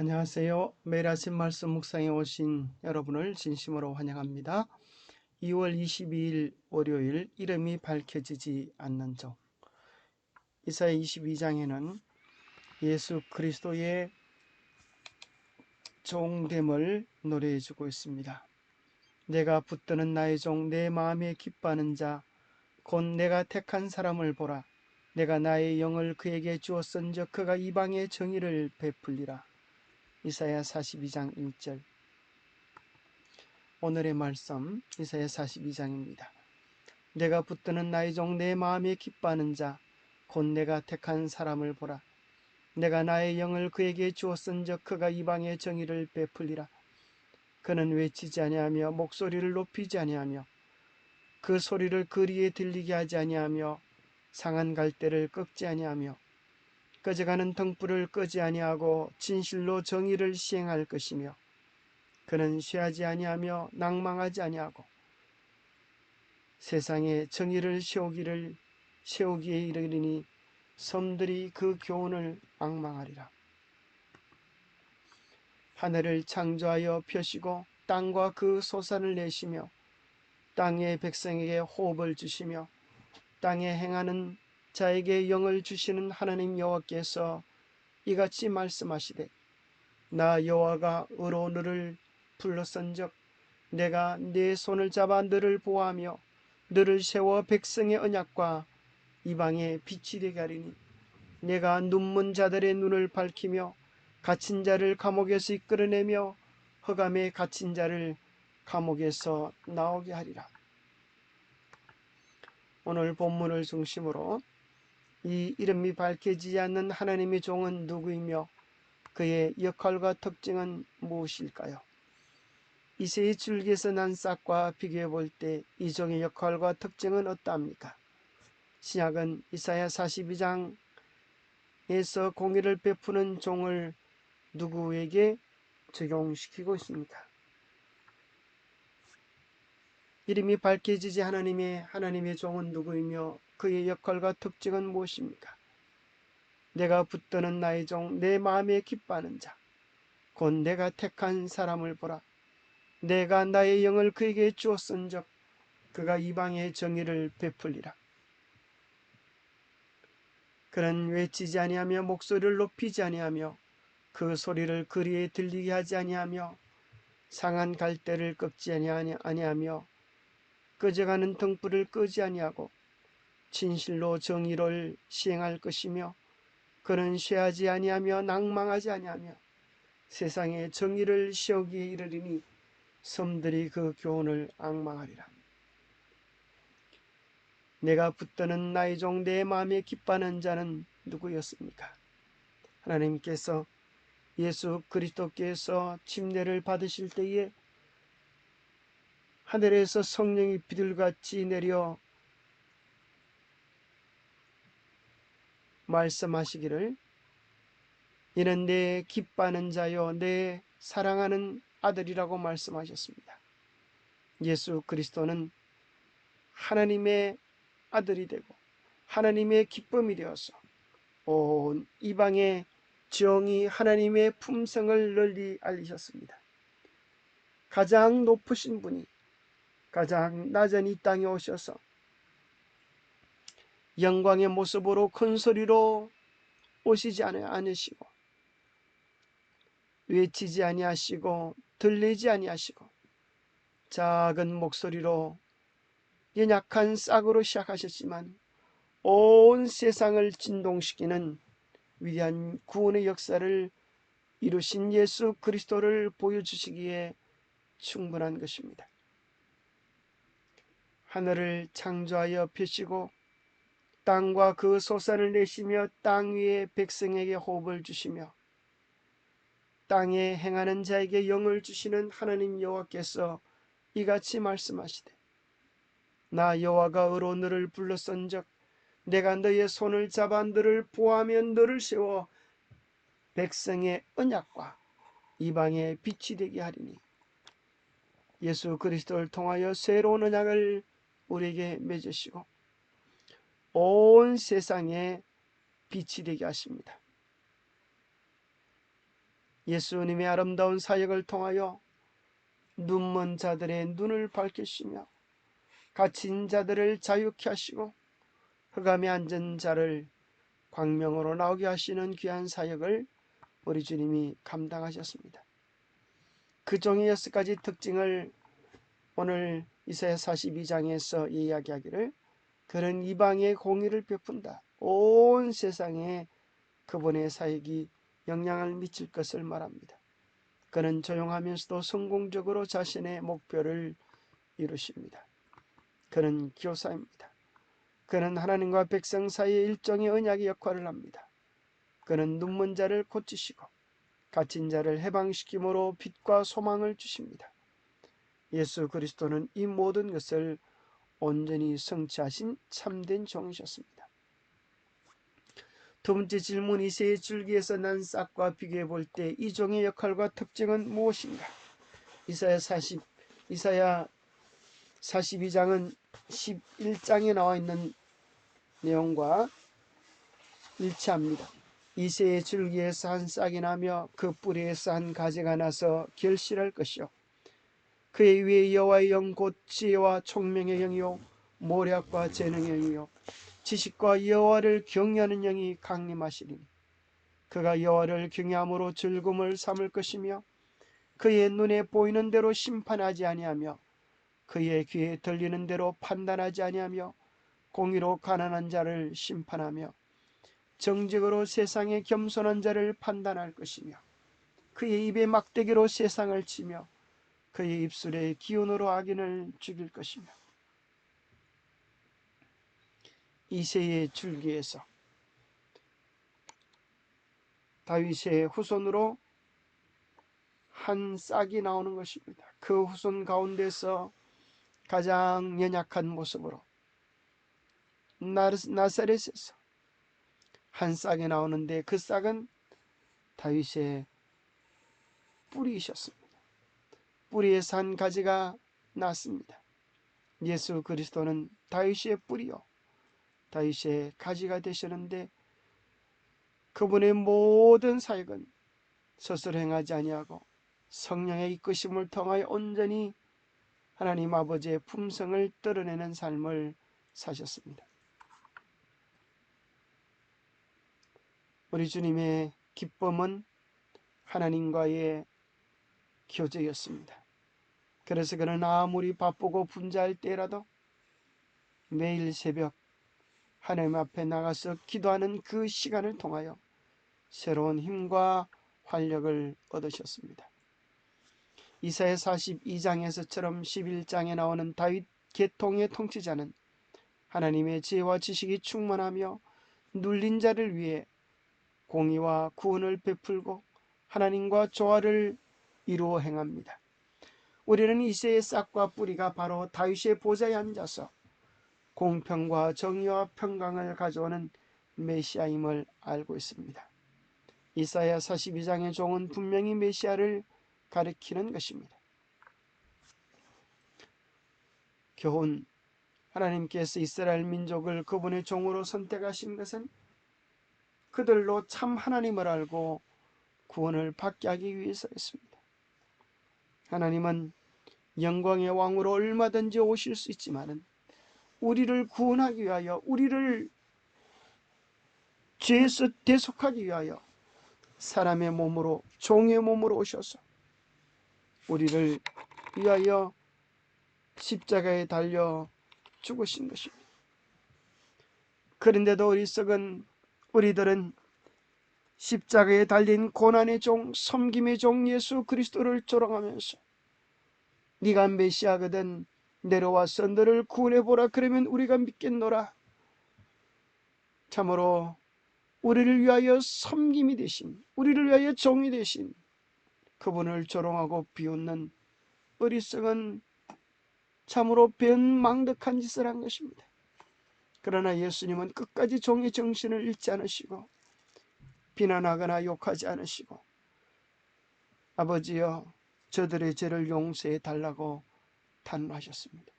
안녕하세요. 매일 아침 말씀 묵상에 오신 여러분을 진심으로 환영합니다. 2월 22일 월요일, 이름이 밝혀지지 않는 종. 이사야 22장에는 예수 그리스도의 종됨을 노래해주고 있습니다. 내가 붙드는 나의 종, 내 마음에 기뻐하는 자, 곧 내가 택한 사람을 보라. 내가 나의 영을 그에게 주었은즉 그가 이방의 정의를 베풀리라. 이사야 42장 1절. 오늘의 말씀 이사야 42장입니다. 내가 붙드는 나의 종, 내 마음에 기뻐하는 자, 곧 내가 택한 사람을 보라. 내가 나의 영을 그에게 주었은즉 그가 이방의 정의를 베풀리라. 그는 외치지 아니하며 목소리를 높이지 아니하며 그 소리를 거리에 들리게 하지 아니하며 상한 갈대를 꺾지 아니하며 꺼져가는 등불을 끄지 아니하고 진실로 정의를 시행할 것이며 그는 쇠하지 아니하며 낭망하지 아니하고 세상에 정의를 세우기에 이르리니 섬들이 그 교훈을 앙망하리라. 하늘을 창조하여 펴시고 땅과 그 솟아를 내시며 땅의 백성에게 호흡을 주시며 땅에 행하는 자에게 영을 주시는 하나님 여호와께서 이같이 말씀하시되 나 여호와가 의로 너를 불렀은즉 내가 네 손을 잡아 너를 보호하며 너를 세워 백성의 언약과 이방의 빛이 되게 하리니 내가 눈먼 자들의 눈을 밝히며 갇힌 자를 감옥에서 이끌어내며 흑암에 갇힌 자를 감옥에서 나오게 하리라. 오늘 본문을 중심으로 이 이름이 밝혀지지 않는 하나님의 종은 누구이며 그의 역할과 특징은 무엇일까요? 이새의 줄기에서 난 싹과 비교해 볼 때 이 종의 역할과 특징은 어떠합니까? 신약은 이사야 42장에서 공의를 베푸는 종을 누구에게 적용시키고 있습니까? 이름이 밝혀지지 하나님의 종은 누구이며 그의 역할과 특징은 무엇입니까? 내가 붙드는 나의 종, 내 마음에 기뻐하는 자, 곧 내가 택한 사람을 보라. 내가 나의 영을 그에게 주었은즉 그가 이방의 정의를 베풀리라. 그는 외치지 아니하며 목소리를 높이지 아니하며 그 소리를 거리에 들리게 하지 아니하며 상한 갈대를 꺾지 아니하며 꺼져가는 등불을 끄지 아니하고 진실로 정의를 시행할 것이며 그는 쇠하지 아니하며 낭망하지 아니하며 세상에 정의를 세우기에 이르리니 섬들이 그 교훈을 앙망하리라. 내가 붙드는 나의 종, 내 마음에 기뻐하는 자는 누구였습니까? 하나님께서 예수 그리스도께서 침례를 받으실 때에 하늘에서 성령이 비둘같이 내려 말씀하시기를 이는 내 기뻐하는 자요 내 사랑하는 아들이라고 말씀하셨습니다. 예수 그리스도는 하나님의 아들이 되고 하나님의 기쁨이 되어서 온 이방의 정의 하나님의 품성을 널리 알리셨습니다. 가장 높으신 분이 가장 낮은 이 땅에 오셔서 영광의 모습으로 큰 소리로 오시지 않으시고 외치지 아니하시고 들리지 아니하시고 작은 목소리로 연약한 싹으로 시작하셨지만 온 세상을 진동시키는 위대한 구원의 역사를 이루신 예수 그리스도를 보여주시기에 충분한 것입니다. 하늘을 창조하여 펴시고 땅과 그 솟아를 내시며 땅 위에 백성에게 호흡을 주시며 땅에 행하는 자에게 영을 주시는 하나님 여호와께서 이같이 말씀하시되 나 여호와가 의로 너를 불렀은즉 내가 너의 손을 잡아 너를 보호하며 너를 세워 백성의 언약과 이방의 빛이 되게 하리니 예수 그리스도를 통하여 새로운 언약을 우리에게 맺으시고 온 세상에 빛이 되게 하십니다. 예수님의 아름다운 사역을 통하여 눈먼 자들의 눈을 밝히시며 갇힌 자들을 자유케 하시고 흑암에 앉은 자를 광명으로 나오게 하시는 귀한 사역을 우리 주님이 감당하셨습니다. 그 종의 6가지 특징을 오늘 이사야 42장에서 이야기하기를 그는 이방의 공의를 베푼다. 온 세상에 그분의 사역이 영향을 미칠 것을 말합니다. 그는 조용하면서도 성공적으로 자신의 목표를 이루십니다. 그는 교사입니다. 그는 하나님과 백성 사이의 일종의 언약의 역할을 합니다. 그는 눈먼 자를 고치시고 갇힌 자를 해방시킴으로 빛과 소망을 주십니다. 예수 그리스도는 이 모든 것을 온전히 성취하신 참된 종이셨습니다. 두 번째 질문, 이새의 줄기에서 난 싹과 비교해 볼 때 이 종의 역할과 특징은 무엇인가? 이사야 42장은 11장에 나와 있는 내용과 일치합니다. 이새의 줄기에서 한 싹이 나며 그 뿌리에서 한 가지가 나서 결실할 것이요 그의 위에 여호와의 영 곧 지혜와 총명의 영이요 모략과 재능의 영이요 지식과 여호와를 경외하는 영이 강림하시리니 그가 여호와를 경외함으로 즐거움을 삼을 것이며 그의 눈에 보이는 대로 심판하지 아니하며 그의 귀에 들리는 대로 판단하지 아니하며 공의로 가난한 자를 심판하며 정직으로 세상의 겸손한 자를 판단할 것이며 그의 입에 막대기로 세상을 치며 그의 입술의 기운으로 악인을 죽일 것이며 이새의 줄기에서 다윗의 후손으로 한 싹이 나오는 것입니다. 그 후손 가운데서 가장 연약한 모습으로 나사렛에서 한 싹이 나오는데 그 싹은 다윗의 뿌리이셨습니다. 뿌리에서 한 가지가 났습니다. 예수 그리스도는 다윗의 뿌리요 다윗의 가지가 되셨는데 그분의 모든 사역은 스스로 행하지 아니하고 성령의 이끄심을 통하여 온전히 하나님 아버지의 품성을 드러내는 삶을 사셨습니다. 우리 주님의 기쁨은 하나님과의 교제였습니다. 그래서 그는 아무리 바쁘고 분주할 때라도 매일 새벽 하나님 앞에 나가서 기도하는 그 시간을 통하여 새로운 힘과 활력을 얻으셨습니다. 이사야 42장에서처럼 11장에 나오는 다윗 계통의 통치자는 하나님의 지혜와 지식이 충만하며 눌린 자를 위해 공의와 구원을 베풀고 하나님과 조화를 이루어 행합니다. 우리는 이새의 싹과 뿌리가 바로 다윗의 보좌에 앉아서 공평과 정의와 평강을 가져오는 메시아임을 알고 있습니다. 이사야 42장의 종은 분명히 메시아를 가리키는 것입니다. 교훈, 하나님께서 이스라엘 민족을 그분의 종으로 선택하신 것은 그들로 참 하나님을 알고 구원을 받게 하기 위해서였습니다. 하나님은 영광의 왕으로 얼마든지 오실 수 있지만 우리를 구원하기 위하여 우리를 죄에서 대속하기 위하여 사람의 몸으로 종의 몸으로 오셔서 우리를 위하여 십자가에 달려 죽으신 것입니다. 그런데도 우리들은 십자가에 달린 고난의 종, 섬김의 종 예수 그리스도를 조롱하면서 네가 메시아거든 내려와서 너를 구원해보라 그러면 우리가 믿겠노라. 참으로 우리를 위하여 섬김이 되신, 우리를 위하여 종이 되신 그분을 조롱하고 비웃는 어리석은 참으로 변망덕한 짓을 한 것입니다. 그러나 예수님은 끝까지 종의 정신을 잃지 않으시고 비난하거나 욕하지 않으시고 아버지여 저들의 죄를 용서해 달라고 단호하셨습니다.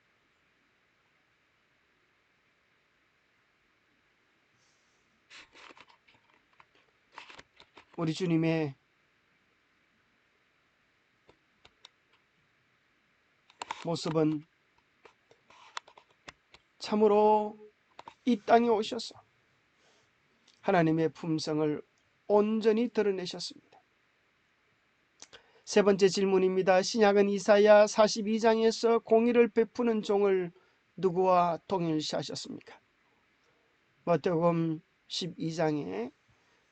우리 주님의 모습은 참으로 이 땅에 오셔서 하나님의 품성을 온전히 드러내셨습니다. 세 번째 질문입니다. 신약은 이사야 42장에서 공의를 베푸는 종을 누구와 동일시하셨습니까? 마태복음 12장에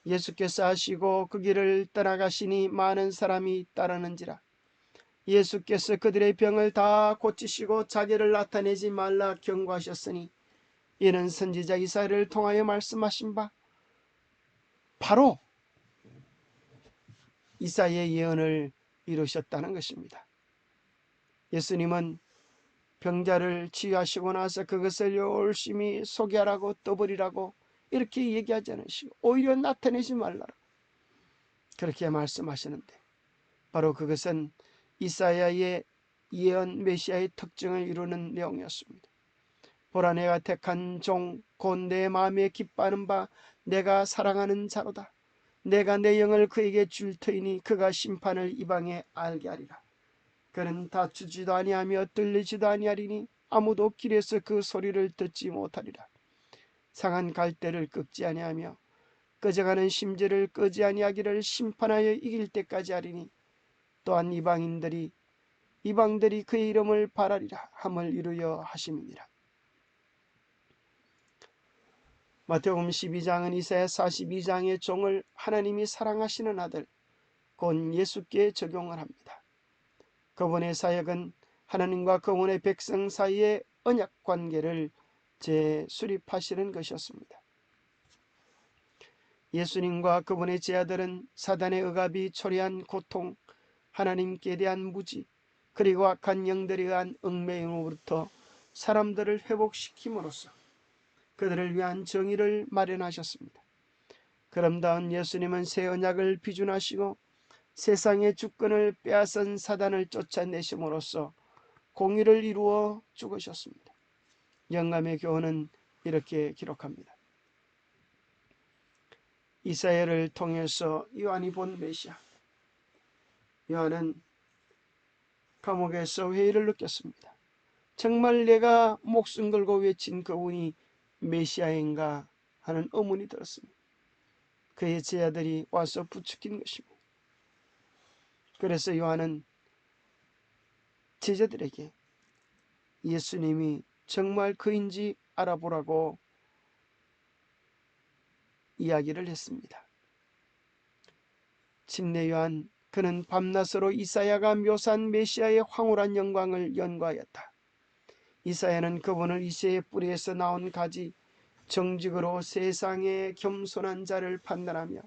예수께서 하시고 그 길을 떠나가시니 많은 사람이 따르는지라. 예수께서 그들의 병을 다 고치시고 자기를 나타내지 말라 경고하셨으니 이는 선지자 이사야를 통하여 말씀하신 바 바로 이사야의 예언을 이루셨다는 것입니다. 예수님은 병자를 치유하시고 나서 그것을 열심히 소개하라고 떠버리라고 이렇게 얘기하지 않으시고 오히려 나타내지 말라 그렇게 말씀하시는데, 바로 그것은 이사야의 예언 메시아의 특징을 이루는 내용이었습니다. 보라, 내가 택한 종 곧 내 마음에 기뻐하는 바 내가 사랑하는 자로다. 내가 내 영을 그에게 줄 터이니 그가 심판을 이방에 알게 하리라. 그는 다투지도 아니하며 들리지도 아니하리니 아무도 길에서 그 소리를 듣지 못하리라. 상한 갈대를 꺾지 아니하며 꺼져가는 심지를 끄지 아니하기를 심판하여 이길 때까지 하리니 또한 이방들이 그의 이름을 바라리라 함을 이루려 하심이니라. 마태복음 12장은 이사야 42장의 종을 하나님이 사랑하시는 아들 곧 예수께 적용을 합니다. 그분의 사역은 하나님과 그분의 백성 사이의 언약 관계를 재수립하시는 것이었습니다. 예수님과 그분의 제자들은 사단의 억압이 초래한 고통, 하나님께 대한 무지, 그리고 악한 영들에 의한 얽매임으로부터 사람들을 회복시킴으로써 그들을 위한 정의를 마련하셨습니다. 그럼다운 예수님은 새 언약을 비준하시고 세상의 주권을 빼앗은 사단을 쫓아내심으로써 공의를 이루어 죽으셨습니다. 영감의 교훈은 이렇게 기록합니다. 이사야를 통해서 요한이 본 메시아. 요한은 감옥에서 회의를 느꼈습니다. 정말 내가 목숨 걸고 외친 그분이 메시아인가 하는 의문이 들었습니다. 그의 제자들이 와서 부추긴 것입니다. 그래서 요한은 제자들에게 예수님이 정말 그인지 알아보라고 이야기를 했습니다. 침례 요한, 그는 밤낮으로 이사야가 묘사한 메시아의 황홀한 영광을 연구하였다. 이사야는 그분을 이새의 뿌리에서 나온 가지, 정직으로 세상의 겸손한 자를 판단하며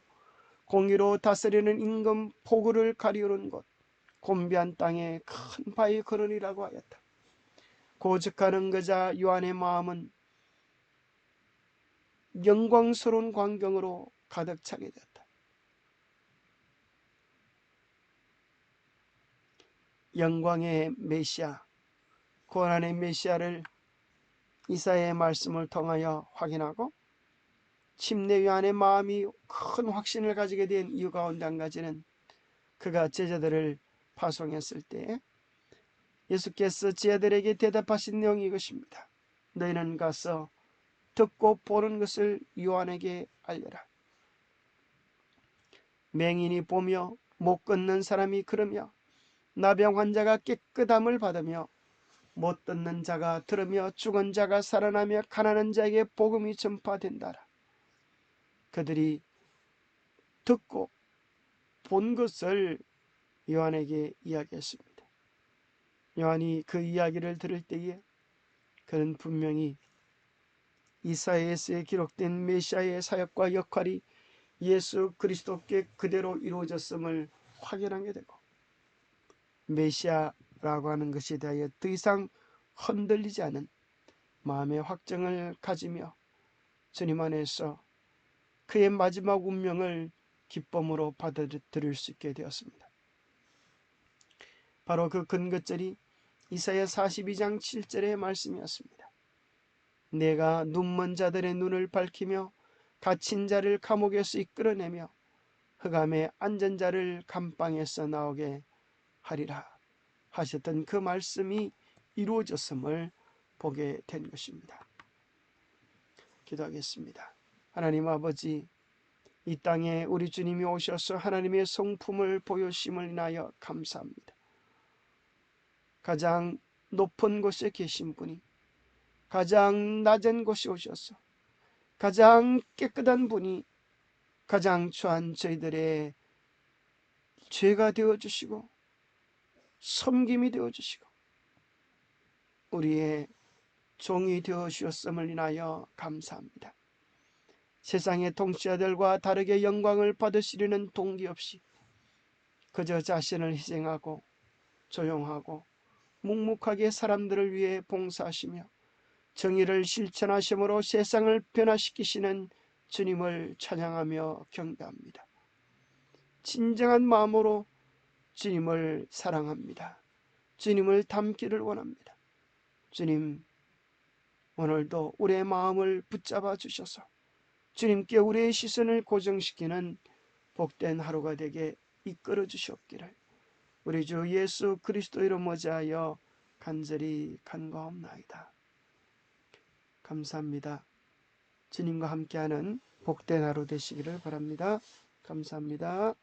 공의로 다스리는 임금 포구를 가리우는 곳, 곤비한 땅에 큰 바위 근원이라고 하였다. 고적하는 그자 요한의 마음은 영광스러운 광경으로 가득 차게 되었다. 영광의 메시아, 고난의 메시아를 이사야의 말씀을 통하여 확인하고 침례 요한의 마음이 큰 확신을 가지게 된 이유 가운데 한 가지는 그가 제자들을 파송했을 때 예수께서 제자들에게 대답하신 내용이 이것입니다. 너희는 가서 듣고 보는 것을 요한에게 알려라. 맹인이 보며 못 걷는 사람이 걸으며 나병 환자가 깨끗함을 받으며 못 듣는 자가 들으며 죽은 자가 살아나며 가난한 자에게 복음이 전파된다라. 그들이 듣고 본 것을 요한에게 이야기했습니다. 요한이 그 이야기를 들을 때에 그는 분명히 이사야서에 기록된 메시아의 사역과 역할이 예수 그리스도께 그대로 이루어졌음을 확인하게 되고 메시아라고 하는 것에 대하여 더 이상 흔들리지 않은 마음의 확정을 가지며 주님 안에서 그의 마지막 운명을 기쁨으로 받아들일 수 있게 되었습니다. 바로 그 근거절이 이사야 42장 7절의 말씀이었습니다. 내가 눈먼 자들의 눈을 밝히며 갇힌 자를 감옥에서 이끌어내며 흑암에 앉은 자를 감방에서 나오게 하리라 하셨던 그 말씀이 이루어졌음을 보게 된 것입니다. 기도하겠습니다. 하나님 아버지, 이 땅에 우리 주님이 오셔서 하나님의 성품을 보여주심을 인하여 감사합니다. 가장 높은 곳에 계신 분이 가장 낮은 곳에 오셔서 가장 깨끗한 분이 가장 추한 저희들의 죄가 되어주시고 섬김이 되어주시고 우리의 종이 되어주셨음을 인하여 감사합니다. 세상의 통치자들과 다르게 영광을 받으시려는 동기 없이 그저 자신을 희생하고 조용하고 묵묵하게 사람들을 위해 봉사하시며 정의를 실천하심으로 세상을 변화시키시는 주님을 찬양하며 경배합니다. 진정한 마음으로 주님을 사랑합니다. 주님을 닮기를 원합니다. 주님, 오늘도 우리의 마음을 붙잡아 주셔서 주님께 우리의 시선을 고정시키는 복된 하루가 되게 이끌어 주시옵기를 우리 주 예수 그리스도 이름 모자하여 간절히 간구하옵나이다. 감사합니다. 주님과 함께하는 복된 하루 되시기를 바랍니다. 감사합니다.